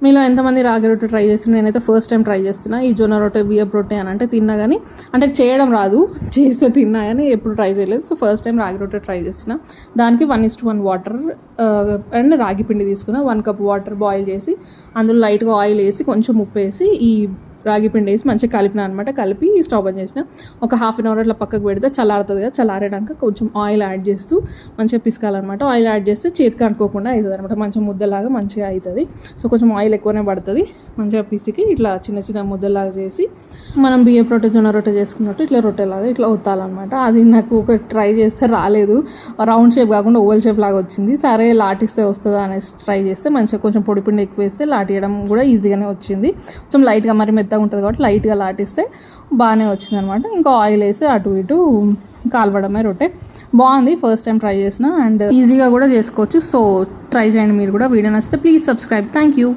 మీలో ఎంతమంది రాగి రొట్టె ట్రై చేస్తున్నారు? నేనైతే ఫస్ట్ టైం ట్రై చేస్తున్నా ఈ జొన్న రొట్టె బియ్యపు రొట్టె అని. అంటే తిన్నా కానీ, అంటే చేయడం రాదు, చేస్తే తిన్నా కానీ ఎప్పుడు ట్రై చేయలేదు. సో ఫస్ట్ టైం రాగి రొట్టె ట్రై చేస్తున్నా. దానికి 1:1 వాటర్ అండ్ రాగి పిండి తీసుకున్నా. 1 కప్ వాటర్ బాయిల్ చేసి అందులో లైట్గా ఆయిల్ వేసి కొంచెం ఉప్పు వేసి ఈ రాగి పిండి వేసి మంచిగా కలిపిన అనమాట. కలిపి స్టవ్ ఆన్ చేసిన. ఒక ½ అన్ అవర్ అట్లా పక్కకు పెడితే చల్లారుతుంది కదా. చల్లారేనాక కొంచెం ఆయిల్ యాడ్ చేస్తూ మంచిగా పిసకాలన్నమాట. ఆయిల్ యాడ్ చేస్తే చేతికి అంటుకోకుండా అవుతుంది అనమాట. మంచిగా ముద్దలాగా మంచిగా అవుతుంది. సో కొంచెం ఆయిల్ ఎక్కువనే పడుతుంది. మంచిగా పిసికి ఇట్లా చిన్న చిన్న ముద్దలాగా చేసి మనం బియ్యపు రొట్టె జొన్న రొట్టె చేసుకున్నట్టు ఇట్లా రొట్టెలాగా ఇట్లా ఒత్తాలన్నమాట. అది నాకు ఒక ట్రై చేస్తే రాలేదు, రౌండ్ షేప్ కాకుండా ఓవల్ షేప్ లాగా వచ్చింది. సరే లాటిస్తే వస్తుందా అనేసి ట్రై చేస్తే మంచిగా కొంచెం పొడి పిండి ఎక్కువ వేస్తే లాటియడం కూడా ఈజీగానే వచ్చింది. కొంచెం లైట్గా మరి మెత్తగా ఉంటుంది కాబట్టి లైట్గా లాటిస్తే బాగానే వచ్చింది అనమాట. ఇంకా ఆయిల్ వేసి అటు ఇటు కాల్వడమే రొట్టె. బాగుంది, ఫస్ట్ టైం ట్రై చేసిన అండ్ ఈజీగా కూడా చేసుకోవచ్చు. సో ట్రై చేయండి మీరు కూడా. వీడియో నచ్చితే ప్లీజ్ సబ్స్క్రైబ్. Thank you.